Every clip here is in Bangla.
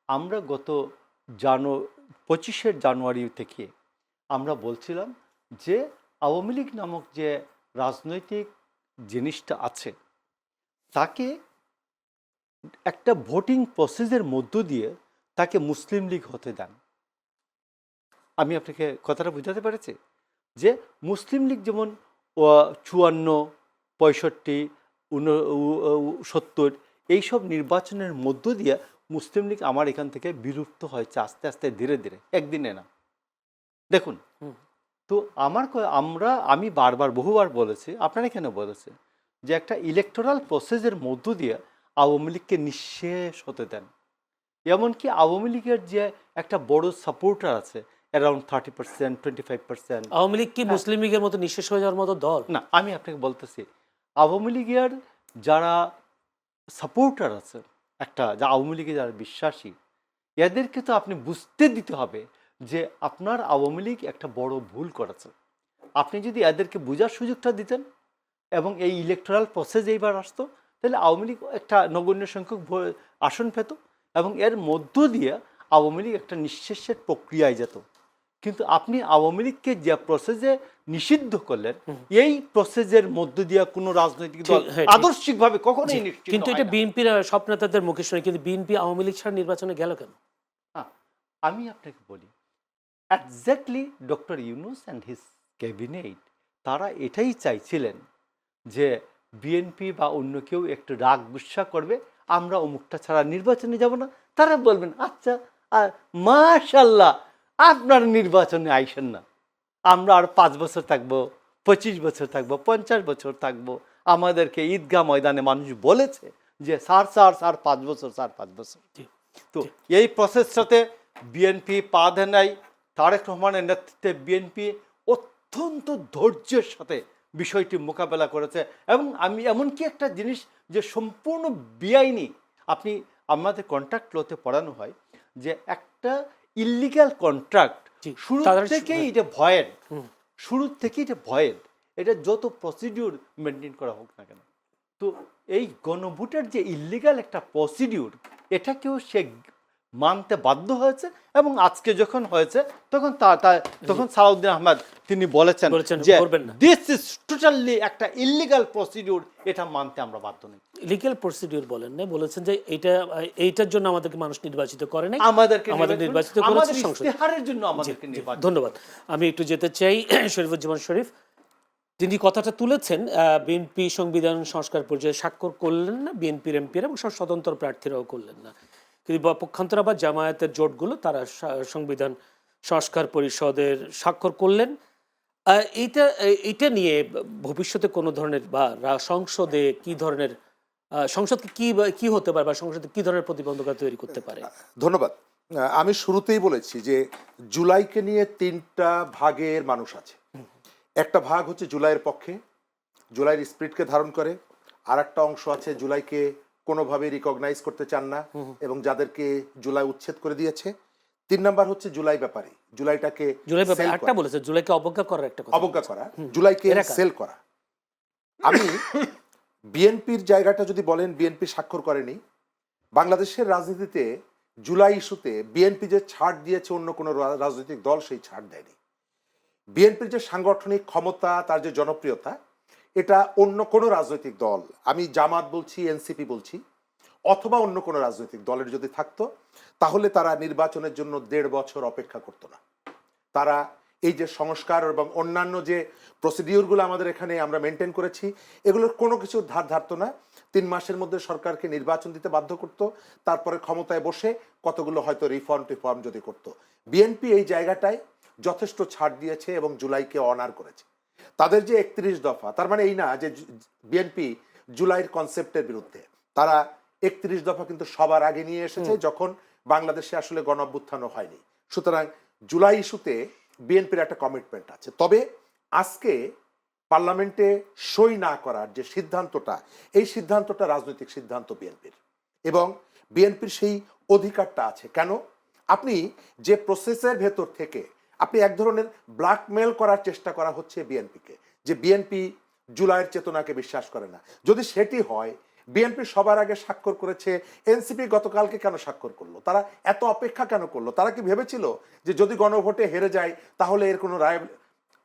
আমরা গত জানু 25শে জানুয়ারি থেকে আমরা বলছিলাম যে আওয়ামী লীগ নামক যে রাজনৈতিক জিনিসটা আছে তাকে একটা ভোটিং প্রসেসের মধ্য দিয়ে তাকে মুসলিম লীগ হতে দেন। আমি আপনাকে কথাটা বুঝাতে পেরেছি যে মুসলিম লীগ যেমন 54, 65, 70 এইসব নির্বাচনের মধ্য দিয়ে মুসলিম লীগ আমার এখান থেকে বিলুপ্ত হয়েছে আস্তে আস্তে ধীরে ধীরে, একদিনে না। দেখুন, তো আমি বারবার বহুবার বলেছি, আপনারা এখানে বলেছে যে একটা ইলেকটোরাল প্রসেসের মধ্য দিয়ে আওয়ামী লীগকে নিঃশেষ হতে দেন। এমনকি আওয়ামী লীগের যে একটা বড় সাপোর্টার আছে অ্যারাউন্ড 30%, 25%। আওয়ামী লীগ কি মুসলিম লীগের মতো নিঃশেষ হয়ে যাওয়ার মতো দল? না, আমি আপনাকে বলতেছি আওয়ামী লীগের যারা সাপোর্টার আছে, একটা যা আওয়ামী লীগে যারা বিশ্বাসী, এদেরকে তো আপনি বুঝতে দিতে হবে যে আপনার আওয়ামী লীগ একটা বড় ভুল করেছে। আপনি যদি এদেরকে বোঝার সুযোগটা দিতেন এবং এই ইলেকটোরাল প্রসেস এইবার আসতো, তাহলে আওয়ামী লীগ একটা নগণ্য সংখ্যক আসন পেত এবং এর মধ্য দিয়ে আওয়ামী লীগ একটা নিঃশেষের প্রক্রিয়ায় যেত। কিন্তু আপনি আওয়ামী লীগকে যে প্রসেসে নিষিদ্ধ করলেন, এই প্রসেসের মধ্য দিয়ে কোনো রাজনৈতিক দল আদর্শিকভাবে কখনোই নিশ্চিত। কিন্তু এটা বিএনপির সব নেতাদের মুখে শুনে, কিন্তু বিএনপি আওয়ামী লীগ ছাড়া নির্বাচনে গেল কেন? আমি আপনাকে বলি, exactly doctor Yunus and his cabinet তারা এটাই চাইছিলেন যে বিএনপি বা অন্য কেউ একটু রাগ গুসা করবে, আমরা অমুকটা ছাড়া নির্বাচনে যাব না। তারা বলবেন আচ্ছা মাশাল্লাহ আপনার নির্বাচনে আইসেন না, আমরা আর 5 বছর থাকবো, 25 বছর থাকবো, 50 বছর থাকবো। আমাদেরকে ঈদগাহ ময়দানে মানুষ বলেছে যে স্যার 5 বছর, স্যার 5 বছর। তো এই প্রসেসটাতে বিএনপি পা দেয় নাই। তারেক রহমানের নেতৃত্বে বিএনপি অত্যন্ত ধৈর্যের সাথে বিষয়টি মোকাবেলা করেছে এবং আমি এমনকি একটা জিনিস যে সম্পূর্ণ বেআইনি, আপনি আমাদের কন্ট্রাক্ট লোতে পড়ানো হয় যে একটা ইল্লিগ্যাল কন্ট্রাক্ট শুরু থেকেই এটা ভয়েড, শুরু থেকেই এটা ভয়েড, এটা যত প্রসিডিউর মেনটেন করা হোক না কেন। তো এই গণভোটের যে ইল্লিগাল একটা প্রসিডিউর, এটাকেও সে মানতে বাধ্য হয়েছে এবং আজকে যখন হয়েছে তখন সালাউদ্দিন আহমেদ তিনি বলেছেন যে দিস ইজ টোটালি একটা ইল্লিগাল প্রসিডিউর, এটা মানতে আমরা বাধ্য নই। লিগ্যাল প্রসিডিউর বলেন না, বলেছেন যে এইটার জন্য আমাদেরকে মানুষ নির্বাচিত করে নাই, আমাদের নির্বাচিত করেছে সংসদ। ইশতেহারের জন্য আমাদেরকে নির্বাচিত। ধন্যবাদ। আমি একটু যেতে চাই শরীফুজ্জামান শরীফ, তিনি কথাটা তুলেছেন বিএনপি সংবিধান সংস্কার পর্যায়ে স্বাক্ষর করলেন না বিএনপির এমপিরা এবং স্বতন্ত্র প্রার্থীরাও করলেন না, কিন্তু পক্ষান্তরে আবার জামায়াতের জোটগুলো তারা সংবিধান সংস্কার পরিষদের স্বাক্ষর করলেন। এইটা নিয়ে ভবিষ্যতে কোনো ধরনের বা সংসদে কি ধরনের সংসদকে কি হতে পারে বা সংসদে কি ধরনের প্রতিবন্ধকতা তৈরি করতে পারে? ধন্যবাদ। আমি শুরুতেই বলেছি যে জুলাইকে নিয়ে 3টা ভাগের মানুষ আছে। একটা ভাগ হচ্ছে জুলাইয়ের পক্ষে, জুলাইয়ের স্পিরিটকে ধারণ করে। আর একটা অংশ আছে জুলাইকে কোনোভাবে রিকগনাইজ করতে চান না এবং যাদেরকে জুলাই উচ্ছেদ করে দিয়েছে। 3 নাম্বার হচ্ছে জুলাই ব্যাপারে, জুলাইটাকে জুলাইকে অবজ্ঞা করার একটা কথা, অবজ্ঞা করা, জুলাইকে সেল করা। আমি বিএনপির জায়গাটা যদি বলেন, বিএনপি স্বাক্ষর করেনি। বাংলাদেশের রাজনীতিতে জুলাই ইস্যুতে বিএনপি যে ছাড় দিয়েছে অন্য কোনো রাজনৈতিক দল সেই ছাড় দেয়নি। বিএনপির যে সাংগঠনিক ক্ষমতা, তার যে জনপ্রিয়তা, এটা অন্য কোনো রাজনৈতিক দল, আমি জামাত বলছি, এনসিপি বলছি, অথবা অন্য কোনো রাজনৈতিক দলের যদি থাকতো তাহলে তারা নির্বাচনের জন্য 1.5 বছর অপেক্ষা করতো না। তারা এই যে সংস্কার এবং অন্যান্য যে প্রসিডিউরগুলো আমাদের এখানে আমরা মেনটেন করেছি, এগুলোর কোনো কিছু ধার ধারতো না। 3 মাসের মধ্যে সরকারকে নির্বাচন দিতে বাধ্য করত, তারপরে ক্ষমতায় বসে কতগুলো হয়তো রিফর্ম যদি করতো। বিএনপি এই জায়গাটায় যথেষ্ট ছাড় দিয়েছে এবং জুলাইকে অনার করেছে। তাদের যে 31 দফা, তার মানে এই না যে বিএনপি জুলাইয়ের কনসেপ্টের বিরুদ্ধে। তারা 31 দফা কিন্তু সবার আগে নিয়ে এসেছে যখন বাংলাদেশে আসলে গণঅভ্যুত্থানও হয়নি। সুতরাং জুলাই ইস্যুতে বিএনপির একটা কমিটমেন্ট আছে। তবে আজকে পার্লামেন্টে সই না করার যে সিদ্ধান্তটা, এই সিদ্ধান্তটা রাজনৈতিক সিদ্ধান্ত বিএনপির, এবং বিএনপির সেই অধিকারটা আছে। কেন? আপনি যে প্রসেসের ভেতর থেকে আপনি এক ধরনের ব্ল্যাকমেল করার চেষ্টা করা হচ্ছে বিএনপিকে, যে বিএনপি জুলাইয়ের চেতনাকে বিশ্বাস করে না। যদি সেটি হয়, বিএনপি সবার আগে স্বাক্ষর করেছে, এনসিপি গতকালকে কেন স্বাক্ষর করলো? তারা এত অপেক্ষা কেন করলো? তারা কি ভেবেছিল যে যদি গণভোটে হেরে যায় তাহলে এর কোনো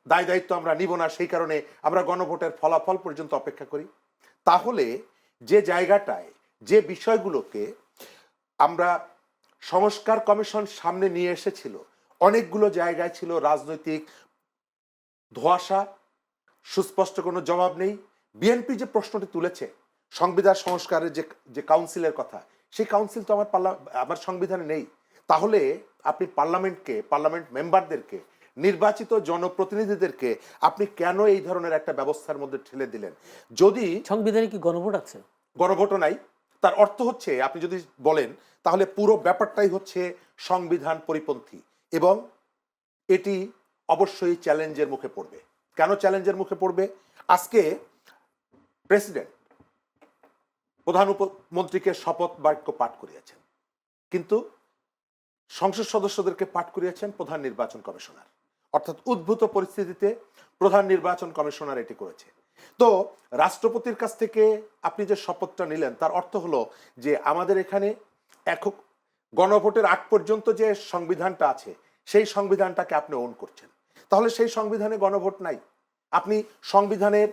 দায় দায়িত্ব আমরা নিব না, সেই কারণে আমরা গণভোটের ফলাফল পর্যন্ত অপেক্ষা করি? তাহলে যে জায়গাটায় যে বিষয়গুলোকে আমরা সংস্কার কমিশন সামনে নিয়ে এসেছিল, অনেকগুলো জায়গায় ছিল রাজনৈতিক ধোঁয়াশা, সুস্পষ্ট কোনো জবাব নেই। বিএনপি যে প্রশ্নটি তুলেছে সংবিধান সংস্কারের যে কাউন্সিলের কথা, সেই কাউন্সিল তো আমার সংবিধানে নেই। তাহলে আপনি পার্লামেন্ট মেম্বারদেরকে, নির্বাচিত জনপ্রতিনিধিদেরকে আপনি কেন এই ধরনের একটা ব্যবস্থার মধ্যে ঠেলে দিলেন? যদি সংবিধানে কি গণভোট আছে? গণভোটও নাই, তার অর্থ হচ্ছে আপনি যদি বলেন তাহলে পুরো ব্যাপারটাই হচ্ছে সংবিধান পরিপন্থী, এবং এটি অবশ্যই চ্যালেঞ্জের মুখে পড়বে। কেন চ্যালেঞ্জের মুখে পড়বে? আজকে প্রেসিডেন্ট প্রধান উপমন্ত্রীকে শপথ বাক্য পাঠ করিয়েছেন, কিন্তু সংসদ সদস্যদেরকে পাঠ করিয়েছেন প্রধান নির্বাচন কমিশনার। অর্থাৎ উদ্ভূত পরিস্থিতিতে প্রধান নির্বাচন কমিশনার এটি করেছে। তো রাষ্ট্রপতির কাছ থেকে আপনি যে শপথটা নিলেন, তার অর্থ হলো যে আমাদের এখানে একক গণভোটের আগ পর্যন্ত যে সংবিধানটা আছে সেই সংবিধানটাকে আপনি ওন করছেন। তাহলে সেই সংবিধানে গণভোট নাই। আপনি সংবিধানের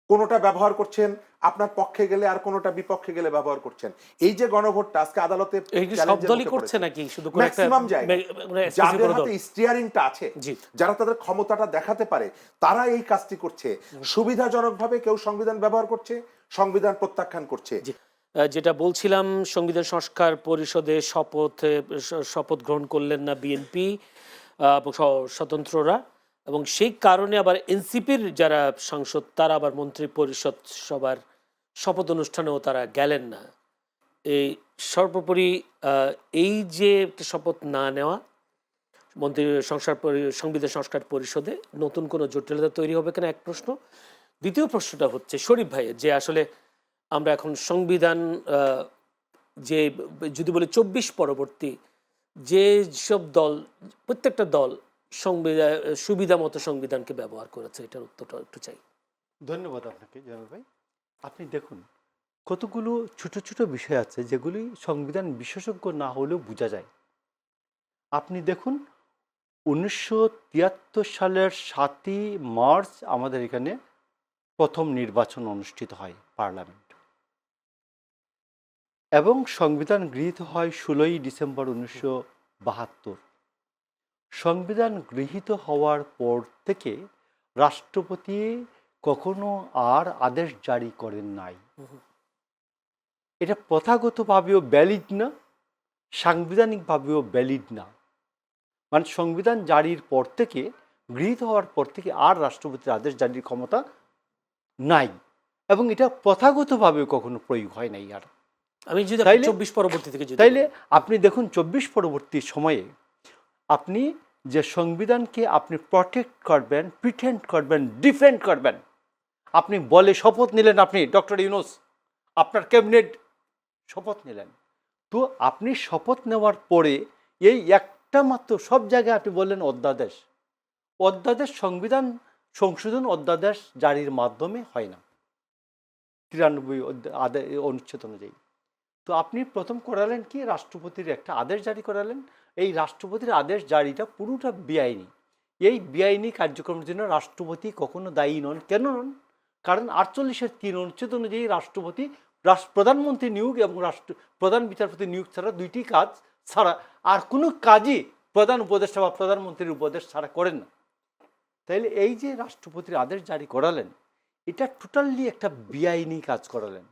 কোনোটা ব্যবহার করছেন আপনার পক্ষে গেলে, আর কোনোটা বিপক্ষে গেলে ব্যবহার করছেন। এই যে গণভোটটা আজকে আদালতে সব দলই করছে নাকি শুধু ম্যাক্সিমাম জায়গায় যাদের হাতে স্টিয়ারিংটা আছে, যারা তাদের ক্ষমতাটা দেখাতে পারে, তারা এই কাজটি করছে। সুবিধাজনকভাবে কেউ সংবিধান ব্যবহার করছে, সংবিধান প্রত্যাখ্যান করছে। যেটা বলছিলাম, সংবিধান সংস্কার পরিষদে শপথ গ্রহণ করলেন না বিএনপি স্বতন্ত্ররা, এবং সেই কারণে আবার এনসিপির যারা সাংসদ তারা আবার মন্ত্রী পরিষদ সবার শপথ অনুষ্ঠানেও তারা গেলেন না। এই সর্বোপরি এই যে শপথ না নেওয়া, সংবিধান সংস্কার পরিষদে নতুন কোনো জটিলতা তৈরি হবে কিনা এক প্রশ্ন। দ্বিতীয় প্রশ্নটা হচ্ছে শরীফ ভাইয়ের, যে আসলে আমরা এখন সংবিধান যে যদি বলি 24 পরবর্তী যে সব দল, প্রত্যেকটা দল সুবিধা মতো সংবিধানকে ব্যবহার করেছে, এটার উত্তরটা একটু চাই। ধন্যবাদ আপনাকে জামাল ভাই। আপনি দেখুন, কতগুলো ছোট ছোট বিষয় আছে যেগুলি সংবিধান বিশেষজ্ঞ না হলেও বোঝা যায়। আপনি দেখুন, 1973 সালের 7ই মার্চ আমাদের এখানে প্রথম নির্বাচন অনুষ্ঠিত হয় পার্লামেন্ট, এবং সংবিধান গৃহীত হয় 16ই ডিসেম্বর 1972। সংবিধান গৃহীত হওয়ার পর থেকে রাষ্ট্রপতি কখনো আর আদেশ জারি করেন নাই। এটা প্রথাগতভাবেও ভ্যালিড না, সাংবিধানিকভাবেও ভ্যালিড না। মানে সংবিধান জারির পর থেকে, গৃহীত হওয়ার পর থেকে আর রাষ্ট্রপতির আদেশ জারির ক্ষমতা নাই, এবং এটা প্রথাগতভাবেও কখনো প্রয়োগ হয় নাই। আর আমি যদি 24 পরবর্তী থেকে তাইলে আপনি দেখুন 24 পরবর্তী সময়ে আপনি যে সংবিধানকে আপনি প্রটেক্ট করবেন, প্রিটেন্ড করবেন, ডিফেন্ড করবেন, আপনি বলে শপথ নিলেন, আপনি ডক্টর ইউনূস আপনার ক্যাবিনেট শপথ নিলেন। তো আপনি শপথ নেওয়ার পরে এই একটা মাত্র, সব জায়গায় আপনি বললেন অধ্যাদেশ, সংবিধান সংশোধন অধ্যাদেশ জারির মাধ্যমে হয় না 93 অনুচ্ছেদ অনুযায়ী। তো আপনি প্রথম করালেন কি, রাষ্ট্রপতির একটা আদেশ জারি করালেন। এই রাষ্ট্রপতির আদেশ জারিটা পুরোটা বেআইনি। এই বেআইনি কার্যক্রমের জন্য রাষ্ট্রপতি কখনো দায়ী নন। কেন নন? কারণ 48-এর 3 অনুচ্ছেদ অনুযায়ী রাষ্ট্রপতি প্রধানমন্ত্রী নিয়োগ এবং প্রধান বিচারপতি নিয়োগ ছাড়া, দুইটি কাজ ছাড়া আর কোনো কাজই প্রধান উপদেষ্টা বা প্রধানমন্ত্রীর উপদেশ ছাড়া করেন না। তাইলে এই যে রাষ্ট্রপতির আদেশ জারি করালেন, এটা টোটালি একটা বেআইনি কাজ করালেন।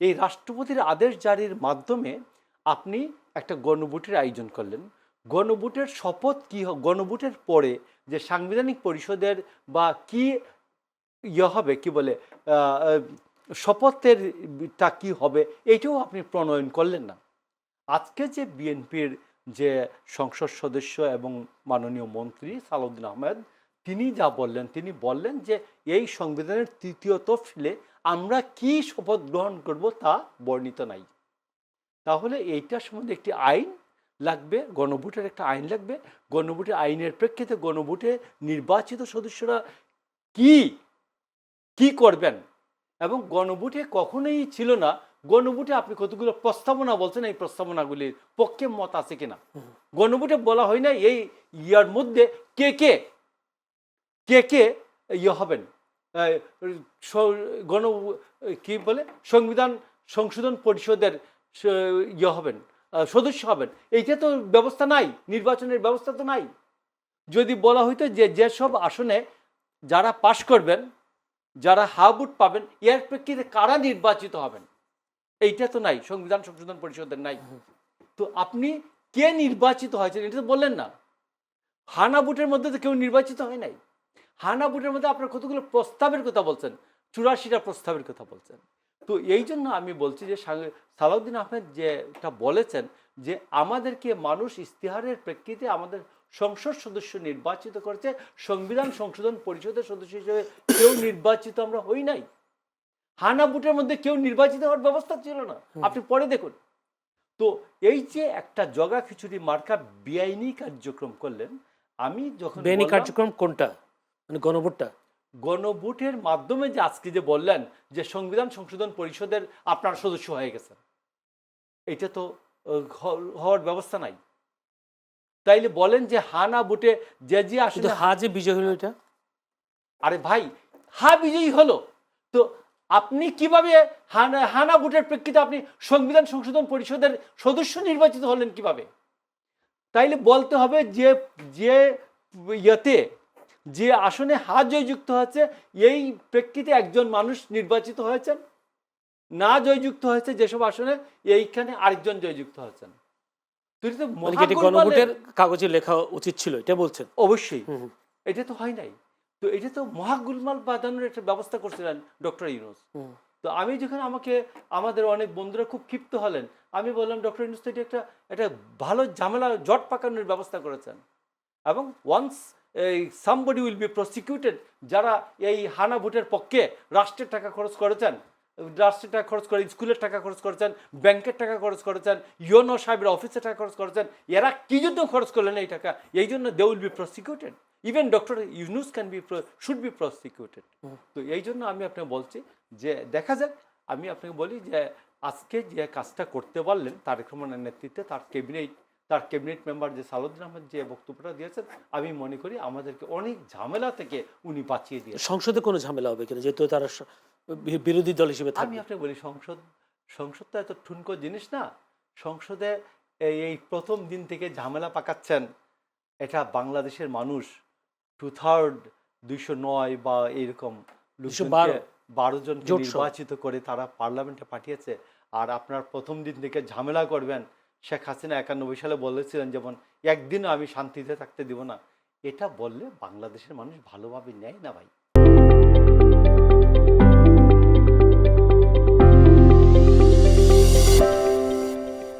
এই রাষ্ট্রপতির আদেশ জারির মাধ্যমে আপনি একটা গণভোটের আয়োজন করলেন। গণভোটের শপথ কি, গণভোটের পরে যে সাংবিধানিক পরিষদের বা কি হবে, কি বলে শপথেরটা কি হবে, এইটাও আপনি প্রণয়ন করলেন না। আজকে যে বিএনপির যে সংসদ সদস্য এবং মাননীয় মন্ত্রী সালাউদ্দিন আহমেদ, তিনি যা বললেন, তিনি বললেন যে এই সংবিধানের 3য় তফসিলে আমরা কি শপথ গ্রহণ করব তা বর্ণিত নাই। তাহলে এইটার সম্বন্ধে একটি আইন লাগবে, গণভোটের একটা আইন লাগবে। গণভোটের আইনের প্রেক্ষিতে গণভোটে নির্বাচিত সদস্যরা কি কি করবেন, এবং গণভোটে কখনোই ছিল না। গণভোটে আপনি কতগুলো প্রস্তাবনা বলছেন, এই প্রস্তাবনাগুলির পক্ষে মত আছে কিনা? গণভোটে বলা হয় না এই ইয়ার মধ্যে কে কে কে কে ইয়ে হবেন, আহ, গণ কি বলে সংবিধান সংশোধন পরিষদের ইয়ে হবেন, সদস্য হবেন। এইটা তো ব্যবস্থা নাই, নির্বাচনের ব্যবস্থা তো নাই। যদি বলা হইতো যে যেসব আসনে যারা পাশ করবেন, যারা হাবুট পাবেন, এর প্রেক্ষিতে কারা নির্বাচিত হবেন, এইটা তো নাই, সংবিধান সংশোধন পরিষদের নাই। তো আপনি কে নির্বাচিত হয়েছেন এটা তো বললেন না। হানা ভোটের মধ্যে তো কেউ নির্বাচিত হয় নাই। হানা ভোটের মধ্যে আপনার কতগুলো প্রস্তাবের কথা বলছেন, 84টা প্রস্তাবের কথা বলছেন। তো এই জন্য আমি বলছি যে সালাউদ্দিন আহমেদ যেটা বলেছেন যে আমাদেরকে মানুষ ইস্তেহারের প্রেক্ষিতে আমাদের সংসদ সদস্য নির্বাচিত করেছে, সংবিধান সংশোধন পরিষদের সদস্য হিসেবে কেউ নির্বাচিত আমরা হই নাই। হানা ভোটের মধ্যে কেউ নির্বাচিত হওয়ার ব্যবস্থা ছিল না, আপনি পরে দেখুন। তো এই যে একটা জগা খিচুড়ি মার্কা বেআইনি কার্যক্রম করলেন, আমি যখন বেআইনি বললাম- কার্যক্রম কোনটা, মানে গণভোটটা? গণভোটের মাধ্যমে যে আজকে যে বললেন যে সংবিধান সংশোধন পরিষদের আপনার সদস্য হয়ে গেছেন, এটা তো হওয়ার ব্যবস্থা নাই। তাইলে বলেন যে হানা ভোটে যে শুধু আসলে হা যে বিজয় হলো এটা? আরে ভাই, হা বিজয়ী হলো, তো আপনি কিভাবে হানা ভোটের প্রেক্ষিতে আপনি সংবিধান সংশোধন পরিষদের সদস্য নির্বাচিত হলেন কিভাবে? তাইলে বলতে হবে যে যে ইয়েতে যে আসনে হা জয়যুক্ত হয়েছে এই প্রেক্ষিতে একজন মানুষ নির্বাচিত হয়েছেন, না জয়যুক্ত হয়েছে যেসব আসনে এইখানে আরেকজন জয়যুক্ত হয়েছেন। তুই তো মানে কি এটা গণভোটের কাগজে লেখা উচিত ছিল, এটা বলছেন? অবশ্যই, এটা তো হয় নাই। তো এটা তো মহাগুলমাল বাঁধানোর একটা ব্যবস্থা করছিলেন ডক্টর ইউনূস। তো আমি যখন আমাদের অনেক বন্ধুরা খুব ক্ষিপ্ত হলেন, আমি বললাম ডক্টর ইউনূস তো এটা একটা ভালো ঝামেলা জট পাকানোর ব্যবস্থা করেছেন, এবং once somebody will be prosecuted, যারা এই হানা ভোটের পক্ষে রাষ্ট্রের টাকা খরচ করেছেন, রাষ্ট্রের টাকা খরচ করে স্কুলের টাকা খরচ করেছেন, ব্যাংকের টাকা খরচ করেছেন, ইউনো সাহেবের অফিসের টাকা খরচ করেছেন, এরা কি জন্য খরচ করলেন এই টাকা? এই জন্য they will be prosecuted. Even doctor Yunus should be prosecuted. তো এই জন্য আমি আপনাকে বলছি যে দেখা যাক। আমি আপনাকে বলি যে আজকে যে কাজটা করতে পারলেন তারেক রহমানের নেতৃত্বে, তার ক্যাবিনেট মেম্বার যে সালাউদ্দিন আহমেদ যে বক্তব্যটা দিয়েছেন, আমি মনে করি আমাদেরকে অনেক ঝামেলা থেকে উনি বাঁচিয়ে দিয়েছেন। সংসদে কোনো ঝামেলা হবে কিনা, যেহেতু তারা বিরোধী দল হিসেবে আমি থাকবে? আপনাকে বলি সংসদ তো এত ঠুনকো জিনিস না। সংসদে এই প্রথম দিন থেকে ঝামেলা পাকাচ্ছেন, এটা বাংলাদেশের মানুষ 2/3 বা এরকম 12 জনকে জোট সহ। নির্বাচিত করে তারা পার্লামেন্টে পাঠিয়েছে। আর আপনার প্রথম দিন থেকে ঝামেলা করবেন। শেখ হাসিনা 91 সালে বলেছিলেন যেমন, একদিনও আমি শান্তিতে থাকতে দিব না। এটা বললে বাংলাদেশের মানুষ ভালোভাবে নেয় না ভাই।